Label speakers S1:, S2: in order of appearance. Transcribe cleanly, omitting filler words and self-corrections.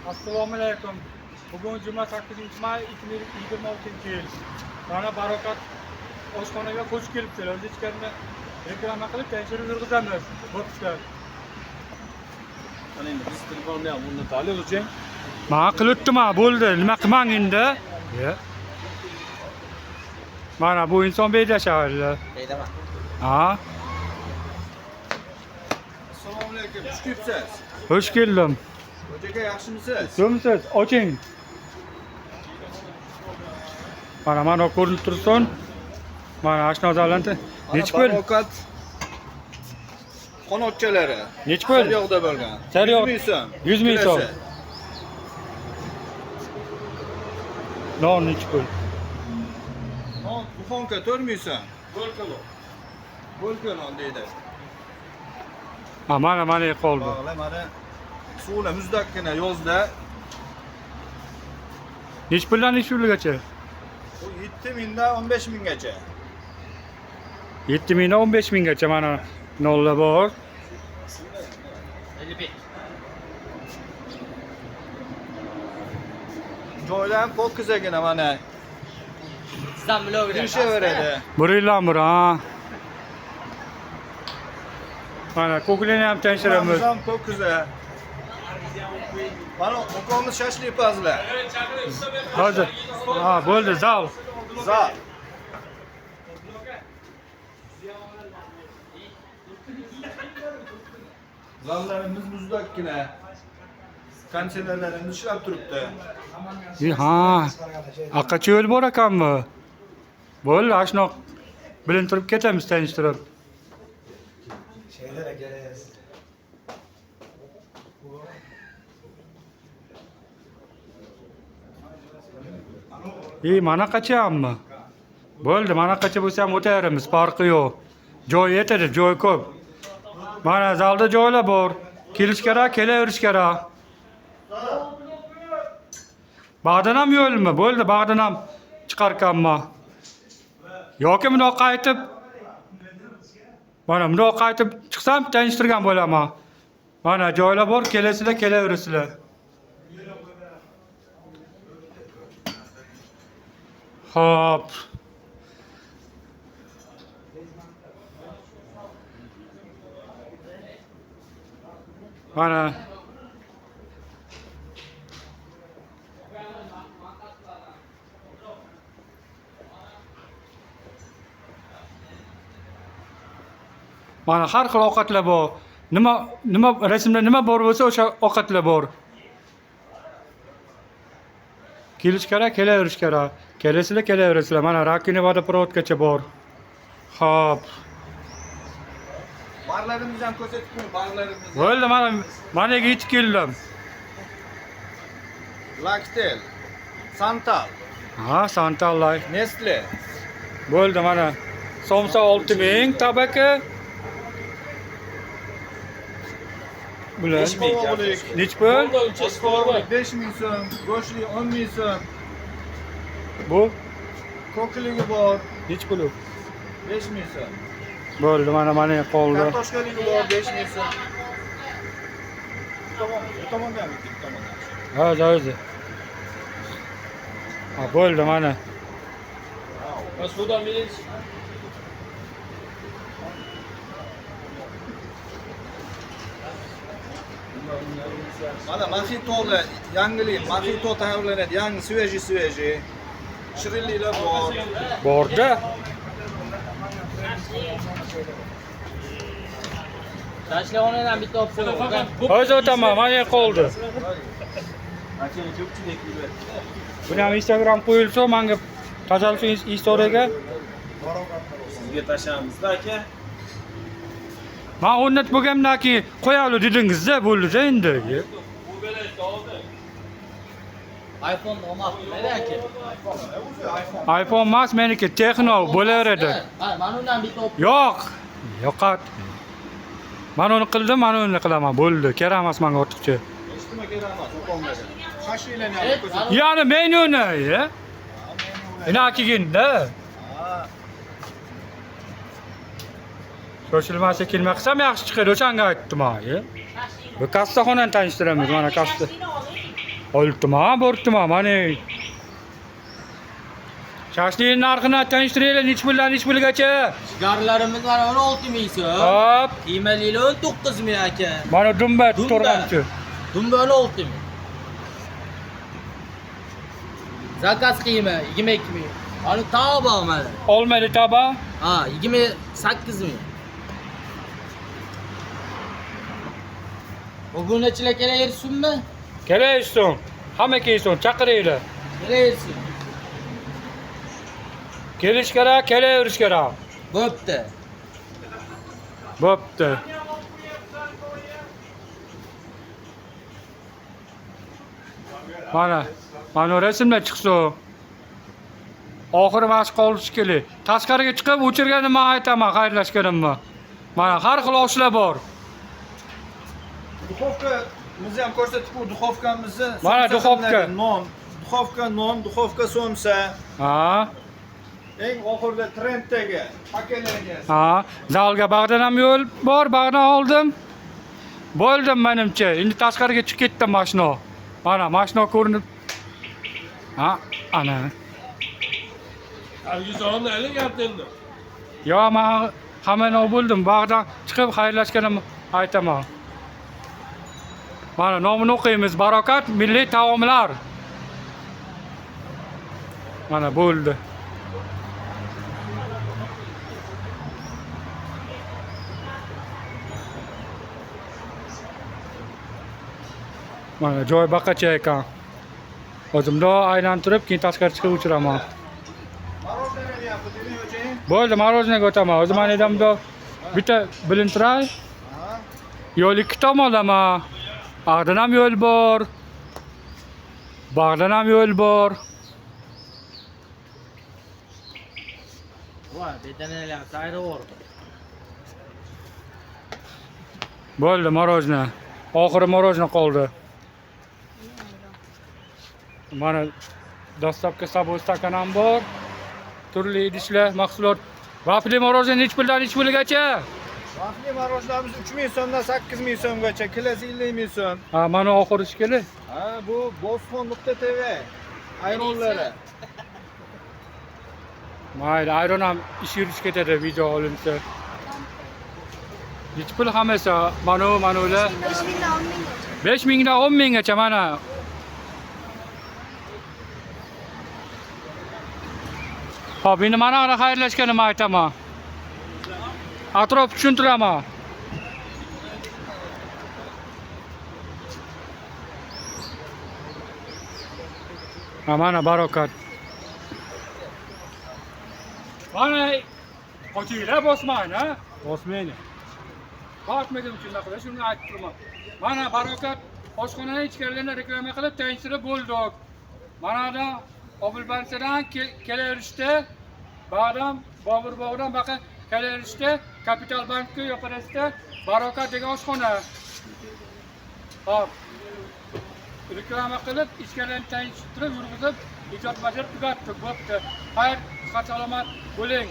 S1: Assalomu alaykum. Bugun juma 8-may 2026-yil. Mana Barokat oshxonaga xush kelibsizlar. O'z ichkarida reklama qilib tekshirish yurg'izamiz. Bo'pti.
S2: Mana endi biz telefonni ham o'rnataylik o'ching.
S1: Men qilibdim, bo'ldi. Nima qilmang endi? Mana bu inson beydashavlar.
S2: Beydaman.
S1: Ha?
S2: Assalomu alaykum. Xush kelibsiz.
S1: Xush keldim.
S2: Aka yaxshimisiz?
S1: Kimsiz? Oching. Mana ko'rinib tursin. Mana ashnozalandi. Nechta pul?
S2: Barokat qanotchalari.
S1: Nechta pul?
S2: Sariyog'da bo'lgan.
S1: Sariyog'
S2: 100 ming so'm.
S1: 100 ming so'm. Non nechta pul?
S2: Non buxonka 4 ming so'm. Bo'lkalo. Bo'lkalo deydi.
S1: Mana qoldi.
S2: Bog'la mana suvlar muzdakkina yozda.
S1: Nechta puldan nechta pulgacha?
S2: Bu 7 mingdan 15 minggacha.
S1: 7 mingdan 15 minggacha mana nonlar bor.
S3: 55.
S2: Joylar ham po'kizagina mana.
S3: Sizdan bilaveradi.
S2: Kirishaveradi.
S1: Buringlar ha. Mana ko'klarni ham tekshiramiz.
S2: Ham po'kiza. Mana ukomiz shashlik yapasizlar.
S1: Hozir. Ha, bo'ldi, zal.
S2: Zal. Zallarimiz muzdakkina. Konsertlarimiz ishlab turibdi.
S1: Ha. Aqacha yo'l bor ekanmi? Bo'ldi, ashnoq bilintirib ketamiz tanishtirib. Mana qachonmi? Bo'ldi, mana qacha bo'lsa ham o'taveramiz, farqi yo'q. Joy yetadi, joy ko'p. Mana zalda joylar bor. Kelish kerak, kelaverish kerak. Bag'dan ham yo'lmi? Bo'ldi, bag'dan ham chiqarkanman. Yoki bundoq qaytib mana bundoq qaytib chiqsam tanishtirgan bo'laman. Mana joylar bor, kelasizlar, kelaverasizlar. Hop. Mana Mana har xil ovqatlar bor. Nima rasmda nima bor bo'lsa o'sha ovqatlar bor. Kelish kerak, kelaverish kerak. Kelasizlar, kelaverasizlar. Mana rakini vodoprovodgacha bor. Hop.
S2: Barlarimizni ham ko'rsatib qo'ying, barlarimizni.
S1: Bo'ldi, mana yetib keldim.
S2: Lactel, Santal,
S1: Ha, Santal Life.
S2: Nestle.
S1: Bo'ldi, mana somsa 6000, tabaka. Bular. Nech pul?
S2: 5 ming so'm, go'shtli 10 ming so'm,
S1: Bu
S2: ko'kligi bor,
S1: nech pul?
S2: 5 ming so'm.
S1: Bo'ldi, mana qoldi.
S2: Kartoshkaligi bor, 5 ming so'm. Bu tomondan bitta, bu tomondan.
S1: Ha, o'zi. Ha, bo'ldi, mana.
S3: Sudan bilinç.
S2: Mana maxito'li, yangilik, maxito tayyorlanadi, yangi sveji. Shirinliklar bor.
S1: Borda.
S3: Tashlavonadan bitta olib qo'ying.
S1: Hozir o'taman, mana qoldi. Buni ham Instagram qo'yilsa, menga tashlaysiz istoriyaga.
S4: Sizga tashlaymiz-da aka.
S1: Men o'rnat bo'lgandan keyin qo'yavli dedingiz-da, bo'ldi-da endi.
S3: iPhone olmabdi aka.
S1: iPhone emas, meniki Texno bo'laveradi.
S3: Ha, mana undan bitta olib.
S1: Yo'q. Yo'qat. Men uni qildim, men uni qilaman. Bo'ldi, kerak emas menga ortiqcha.
S2: Hech nima kerak emas, ukomlarga. Shashliklarni olib ko'rsating.
S1: Yani menuni, ya. Ina kelganda. Shoshilmasa kelmoqsam yaxshi chiqadi, o'shanga aytdim, Bu kassaxonani tanishtiramiz. Mana kassa. Oltma, bortma, mana. Shashlikning narxini tanishtiraylik, nech puldan nech pulgacha?
S3: Jigarlarimiz mana 16 ming so'm.
S1: Hop.
S3: Qiymali 19 ming aka.
S1: Mana dumba to'rg'amchi.
S3: Dumba 16 ming. Zakaz qiyma 22 ming. Ani tava bo'lmadi.
S1: Olmaydi taba.
S3: Ha, 28 ming. Bugunachilar kelaversinmi?
S1: Kelaysin. Hamma kelsin, chaqiringlar.
S3: Kelaversin.
S1: Kelish kerak, kelaverish kerak.
S3: Bo'pti.
S1: Bo'pti. Mana rasmlar chiqsin. Oxiri mashq qolish kerak. Tashqariga chiqib o'chirganimni aytaman, xayrlashganimni. Mana har xil oshlar bor.
S2: Duxovkamizni ham ko'rsatib qo'y, duxovkamizni.
S1: Mana duxovka.
S2: Non, duxovka somsa.
S1: Ha.
S2: Eng oxirida trenddagi pakelangan.
S1: Ha, zalga bag'dan ham yo'l bor, bag'dan oldim. Bo'ldim menimcha. Endi tashqariga chiqib ketdim mashina. Mana mashina ko'rinib. Ha, ana.
S4: Argizonni aytayapti endi.
S1: Yo, men hammani bo'ldim. Bag'dan chiqib xayrlashganim aytaman. Mana nomini o'qiymiz. Barokat milliy taomlar. Mana bo'ldi. Mana joy baqacha ekan. O'zimda aylantirib, keyin tashqari chiqib o'chiraman.
S2: Marozna beryapti, demang o'ching.
S1: Bo'ldi, marozinaga o'taman. O'zim anedamda bitta bilintiray.
S2: Ha.
S1: Yo'l ikki tomonlama. Bag'dan ham yo'l bor. Bag'dan ham yo'l bor.
S3: Voy, bedanalar sayrovor.
S1: Bo'ldi, marozina. Oxiri marozina qoldi. Mana dostavka sabun stakan ham bor. Turli idishlar, mahsulot. Vafli marozina nech puldan nech pulgacha?
S2: Vafli marozlarimiz 3 ming so'mdan 8 ming so'mgacha, kilosi 50 ming so'm.
S1: Ha, mana oxiri shekilli.
S2: Ha, bu bosfon.tv ayronlari.
S1: Mayli, ayron ham ish yurish ketadi, video olinsa. Nech pul hammasi? Mana ular 5 mingdan 10 minggacha mana. Hop, endi mana xayrlashganimni aytaman. Atrof tushuntiraman. Mana barokat. Mana qochinglar bosmaydi, ha? Bosmaydi. Bosmadim shunday, shuni aytib turman. Mana barokat oshxonaning ichkarilarini reklama qilib tanishtirib bo'ldik. Mana Obilbansadan kelaverishdi. Ba'dan Bobur bog'dan baqa kelaverishdi. Kapital bankka yo'qolishdi. Barokat degan oshxona. Hop. Reklama qilib, ichkarilarini tanishtirib, yurg'izib, ijod bajarib tugatdik. Bo'pti. Xayr, sihat salomat bo'ling.